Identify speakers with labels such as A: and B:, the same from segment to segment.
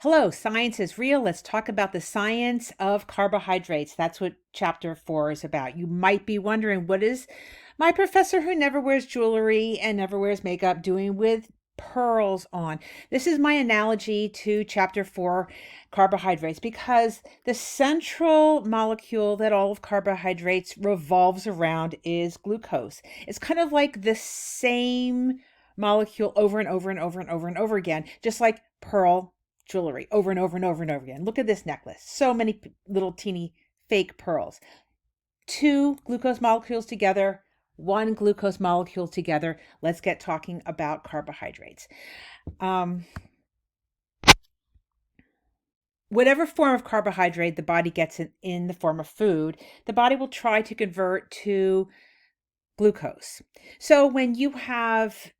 A: Hello, science is real. Let's talk about the science of carbohydrates. That's what chapter 4 is about. You might be wondering, what is my professor who never wears jewelry and never wears makeup doing with pearls on? This is my analogy to chapter 4, carbohydrates, because the central molecule that all of carbohydrates revolves around is glucose. It's kind of like the same molecule over and over and over and over and over again, just like pearl jewelry over and over and over and over again. Look at this necklace. So many little teeny fake pearls. Two glucose molecules together, one glucose molecule together. Let's get talking about carbohydrates. Whatever form of carbohydrate the body gets in the form of food, the body will try to convert to glucose. So when you have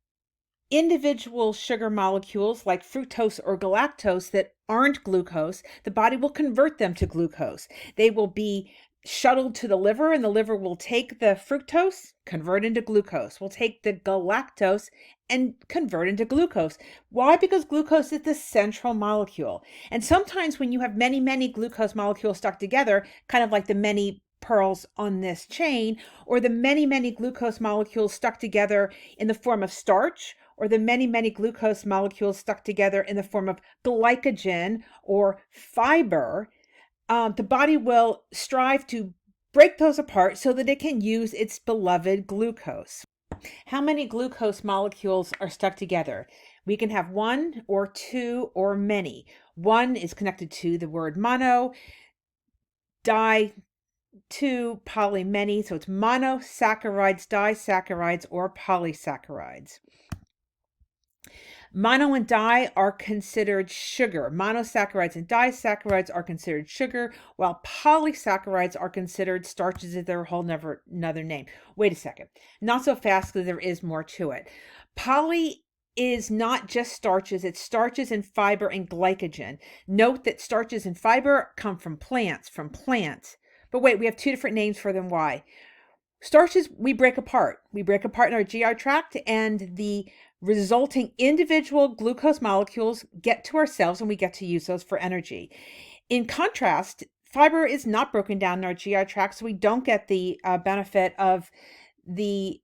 A: individual sugar molecules like fructose or galactose that aren't glucose, the body will convert them to glucose. They will be shuttled to the liver, and the liver will take the fructose, convert into glucose. We'll take the galactose and convert into glucose. Why? Because glucose is the central molecule. And sometimes when you have many, many glucose molecules stuck together, kind of like the many pearls on this chain, or the many, many glucose molecules stuck together in the form of starch, or the many, many glucose molecules stuck together in the form of glycogen or fiber, the body will strive to break those apart so that it can use its beloved glucose. How many glucose molecules are stuck together? We can have one or two or many. One is connected to the word mono, di, two, poly, many. So it's monosaccharides, disaccharides, or polysaccharides. Mono and di are considered sugar. Monosaccharides and disaccharides are considered sugar, while polysaccharides are considered starches. Is their whole another name. Wait a second. Not so fast, because there is more to it. Poly is not just starches. It's starches and fiber and glycogen. Note that starches and fiber come from plants. But wait, we have two different names for them. Why? Starches we break apart. We break apart in our GI tract, and the resulting individual glucose molecules get to our cells, and we get to use those for energy. In contrast, fiber is not broken down in our GI tract, so we don't get the benefit of the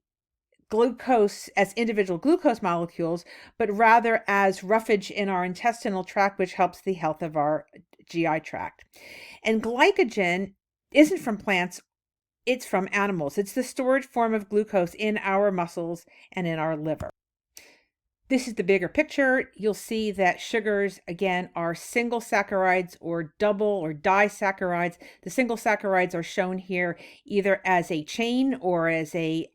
A: glucose as individual glucose molecules, but rather as roughage in our intestinal tract, which helps the health of our GI tract. And glycogen isn't from plants. It's from animals. It's the stored form of glucose in our muscles and in our liver. This is the bigger picture. You'll see that sugars, again, are single saccharides or double or disaccharides. The single saccharides are shown here either as a chain or as a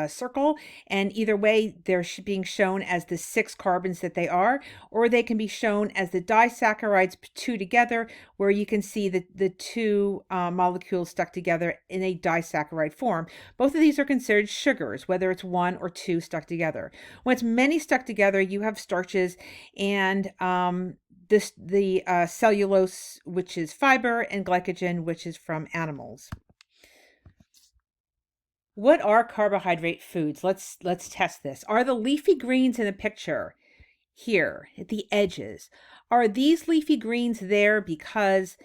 A: circle, and either way they're being shown as the 6 carbons that they are, or they can be shown as the disaccharides, two together, where you can see the two molecules stuck together in a disaccharide form. Both of these are considered sugars, whether it's one or two stuck together. When it's many stuck together, you have starches, and the cellulose, which is fiber, and glycogen, which is from animals. What are carbohydrate foods? Let's test this. Are the leafy greens in the picture here at the edges, are these leafy greens there because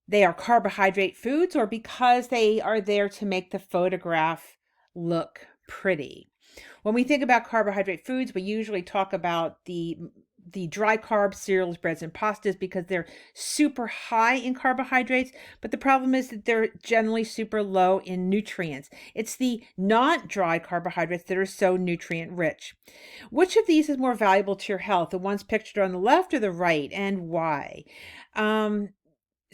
A: they are carbohydrate foods, or because they are there to make the photograph look pretty? When we think about carbohydrate foods, we usually talk about the dry carb cereals, breads, and pastas, because they're super high in carbohydrates, but the problem is that they're generally super low in nutrients. It's the not dry carbohydrates that are so nutrient rich. Which of these is more valuable to your health, the ones pictured on the left or the right, and why?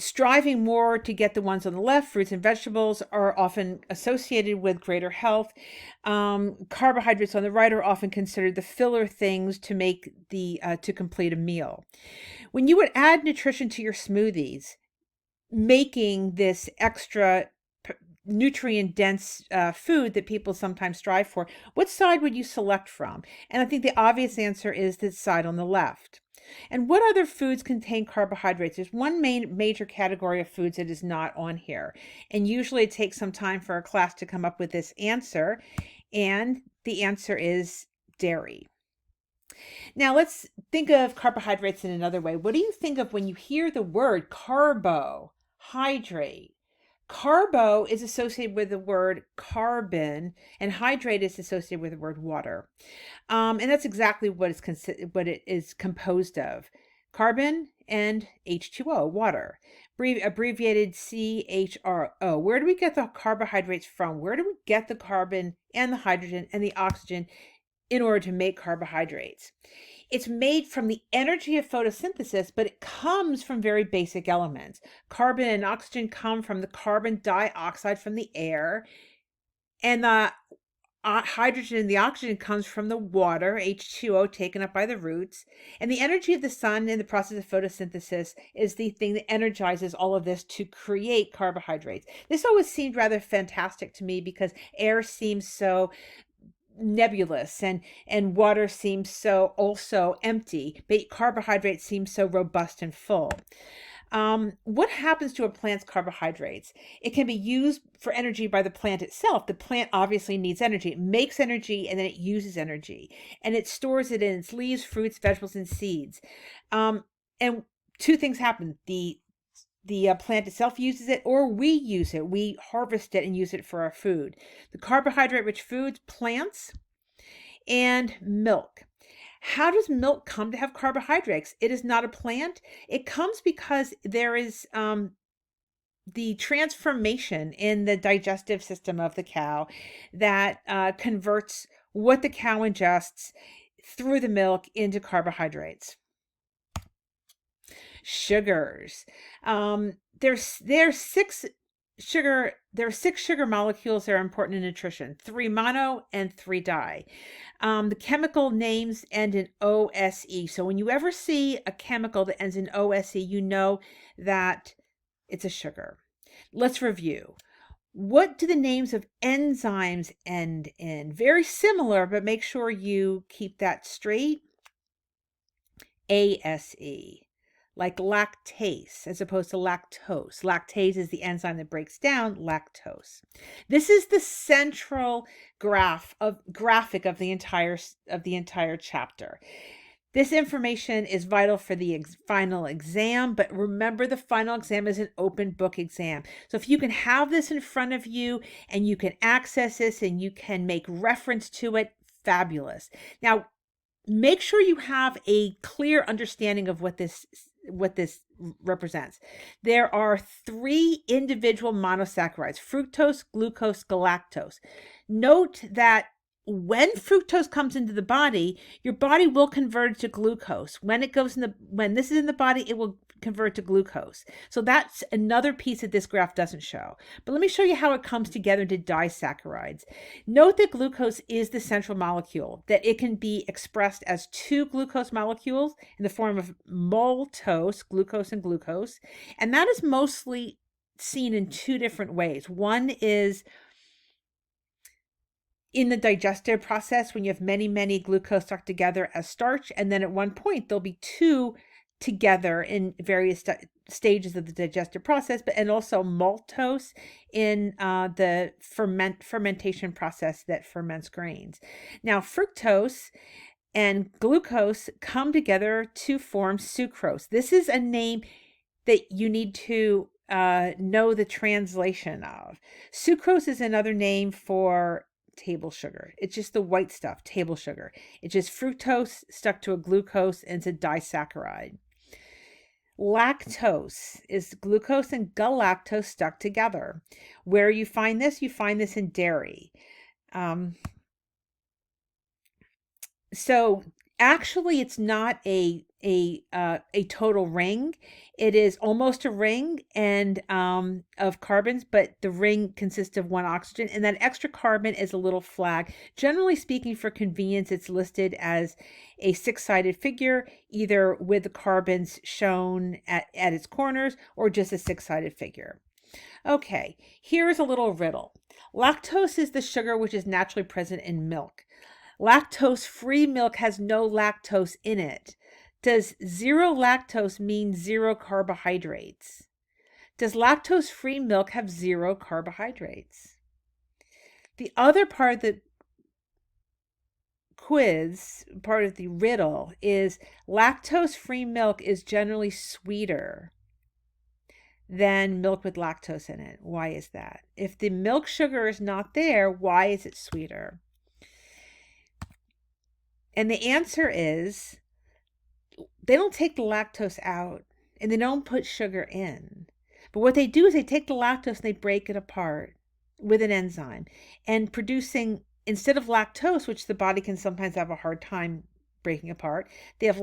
A: Striving more to get the ones on the left, fruits and vegetables, are often associated with greater health. Carbohydrates on the right are often considered the filler things to make to complete a meal. When you would add nutrition to your smoothies, making this extra nutrient dense food that people sometimes strive for, what side would you select from? And I think the obvious answer is the side on the left. And what other foods contain carbohydrates? There's one major category of foods that is not on here. And usually it takes some time for a class to come up with this answer. And the answer is dairy. Now let's think of carbohydrates in another way. What do you think of when you hear the word carbohydrate? Carbo is associated with the word carbon, and hydrate is associated with the word water. And that's exactly what it is composed of: carbon and H2O, water, abbreviated CHRO. Where do we get the carbohydrates from? Where do we get the carbon and the hydrogen and the oxygen in order to make carbohydrates? It's made from the energy of photosynthesis, but it comes from very basic elements. Carbon and oxygen come from the carbon dioxide from the air, and the hydrogen and the oxygen comes from the water, H2O, taken up by the roots. And the energy of the sun in the process of photosynthesis is the thing that energizes all of this to create carbohydrates. This always seemed rather fantastic to me because air seems so nebulous and water seems so also empty, but carbohydrates seem so robust and full. What happens to a plant's carbohydrates? It can be used for energy by the plant itself. The plant obviously needs energy. It makes energy and then it uses energy, and it stores it in its leaves, fruits, vegetables, and seeds. And two things happen. The plant itself uses it, or we use it. We harvest it and use it for our food. The carbohydrate-rich foods, plants, and milk. How does milk come to have carbohydrates? It is not a plant. It comes because there is the transformation in the digestive system of the cow that converts what the cow ingests through the milk into carbohydrates. Sugars. There are six sugar molecules that are important in nutrition: 3 mono and 3 di. The chemical names end in OSE. So when you ever see a chemical that ends in OSE, you know that it's a sugar. Let's review. What do the names of enzymes end in? Very similar, but make sure you keep that straight. ASE. Like lactase as opposed to lactose. Lactase is the enzyme that breaks down lactose. This is the central graphic of the entire chapter. This information is vital for the final exam, but remember, the final exam is an open book exam. So if you can have this in front of you and you can access this and you can make reference to it, fabulous. Now, make sure you have a clear understanding of what this represents. There are 3 individual monosaccharides: fructose, glucose, galactose. Note that when fructose comes into the body, your body will convert it to glucose. When this is in the body, it will convert to glucose. So that's another piece that this graph doesn't show. But let me show you how it comes together to disaccharides. Note that glucose is the central molecule, that it can be expressed as 2 glucose molecules in the form of maltose, glucose and glucose. And that is mostly seen in 2 different ways. One is in the digestive process, when you have many glucose stuck together as starch, and then at one point there'll be 2 together in various stages of the digestive process, and also maltose in the fermentation process that ferments grains. Now, fructose and glucose come together to form sucrose. This is a name that you need to know the translation of. Sucrose is another name for table sugar. It's just the white stuff, table sugar. It's just fructose stuck to a glucose, and it's a disaccharide. Lactose is glucose and galactose stuck together. Where you find this? You find this in dairy. So actually, it's not a total ring. It is almost a ring and of carbons, but the ring consists of 1 oxygen, and that extra carbon is a little flag. Generally speaking, for convenience, it's listed as a 6-sided figure, either with the carbons shown at its corners or just a 6-sided figure. Okay, here's a little riddle. Lactose is the sugar which is naturally present in milk. Lactose-free milk has no lactose in it. Does 0 lactose mean 0 carbohydrates? Does lactose-free milk have 0 carbohydrates? The other part of the quiz, part of the riddle, is lactose-free milk is generally sweeter than milk with lactose in it. Why is that? If the milk sugar is not there, why is it sweeter? And the answer is they don't take the lactose out and they don't put sugar in. But what they do is they take the lactose and they break it apart with an enzyme and producing, instead of lactose, which the body can sometimes have a hard time breaking apart, they have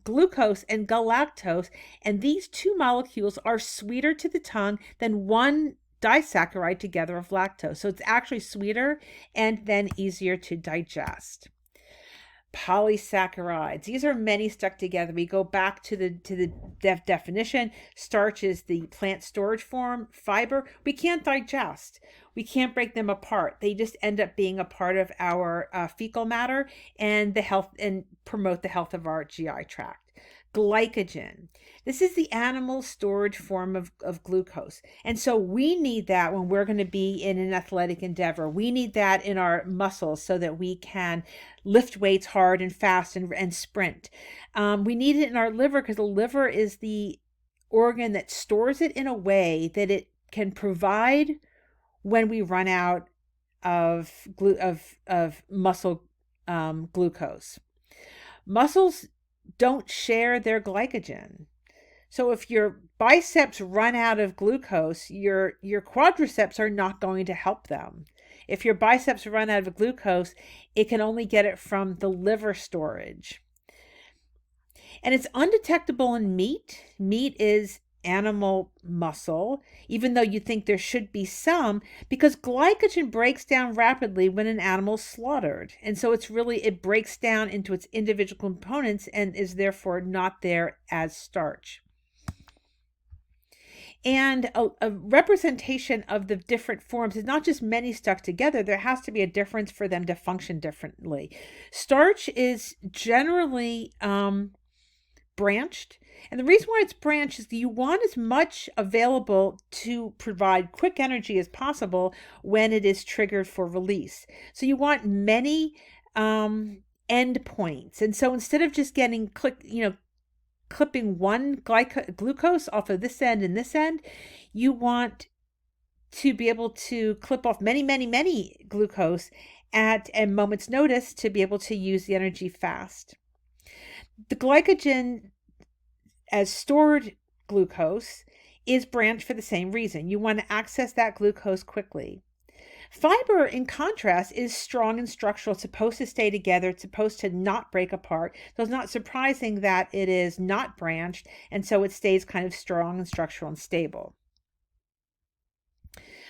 A: glucose and galactose, and these two molecules are sweeter to the tongue than one disaccharide together of lactose. So it's actually sweeter and then easier to digest. Polysaccharides. These are many stuck together. We go back to the definition. Starch is the plant storage form. Fiber, we can't digest. We can't break them apart. They just end up being a part of our fecal matter and the health and promote the health of our GI tract. Glycogen. This is the animal storage form of glucose. And so we need that when we're going to be in an athletic endeavor. We need that in our muscles so that we can lift weights hard and fast and sprint. We need it in our liver because the liver is the organ that stores it in a way that it can provide when we run out of muscle glucose. Muscles don't share their glycogen. So if your biceps run out of glucose, your quadriceps are not going to help them. If your biceps run out of glucose, it can only get it from the liver storage. And it's undetectable in meat. Meat is animal muscle, even though you think there should be some, because glycogen breaks down rapidly when an animal's slaughtered. And so it breaks down into its individual components and is therefore not there as starch. And a representation of the different forms is not just many stuck together. There has to be a difference for them to function differently. Starch is generally branched. And the reason why it's branched is that you want as much available to provide quick energy as possible when it is triggered for release. So you want many end points. And so instead of just getting clipping one glucose off of this end and this end, you want to be able to clip off many, many, many glucose at a moment's notice to be able to use the energy fast. The glycogen as stored glucose is branched for the same reason. You want to access that glucose quickly. Fiber, in contrast, is strong and structural. It's supposed to stay together. It's supposed to not break apart. So it's not surprising that it is not branched, and so it stays kind of strong and structural and stable.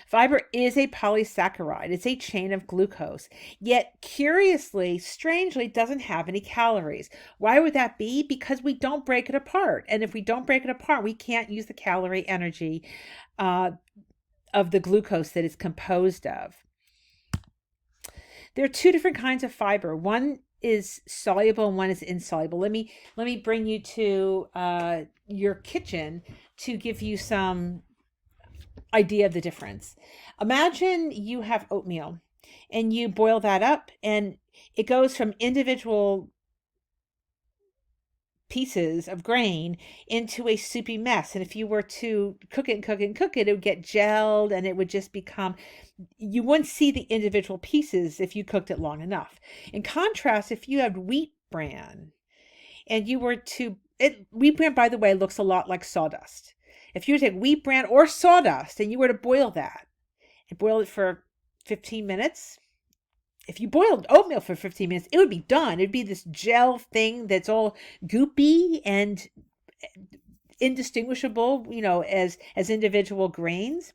A: Fiber is a polysaccharide. It's a chain of glucose, yet curiously, strangely, doesn't have any calories. Why would that be? Because we don't break it apart. And if we don't break it apart, we can't use the calorie energy of the glucose that it's composed of. There are two different kinds of fiber. One is soluble and one is insoluble. Let me bring you to your kitchen to give you some idea of the difference. Imagine you have oatmeal and you boil that up and it goes from individual pieces of grain into a soupy mess. And if you were to cook it, it would get gelled and it would just become, you wouldn't see the individual pieces if you cooked it long enough. In contrast, if you have wheat bran and you were to, wheat bran, by the way, looks a lot like sawdust. If you take wheat bran or sawdust and you were to boil that and boil it for 15 minutes, if you boiled oatmeal for 15 minutes, it would be done. It'd be this gel thing that's all goopy and indistinguishable, as individual grains.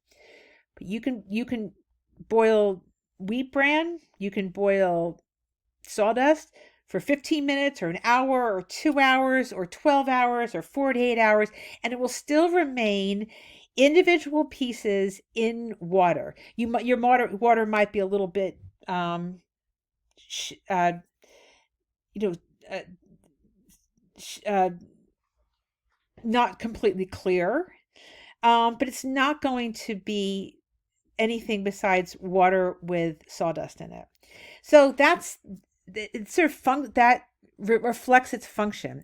A: But you can boil wheat bran, you can boil sawdust for 15 minutes or an hour or 2 hours or 12 hours or 48 hours, and it will still remain individual pieces in water. Your water might be a little bit not completely clear, but it's not going to be anything besides water with sawdust in it. So that's it's sort of that reflects its function.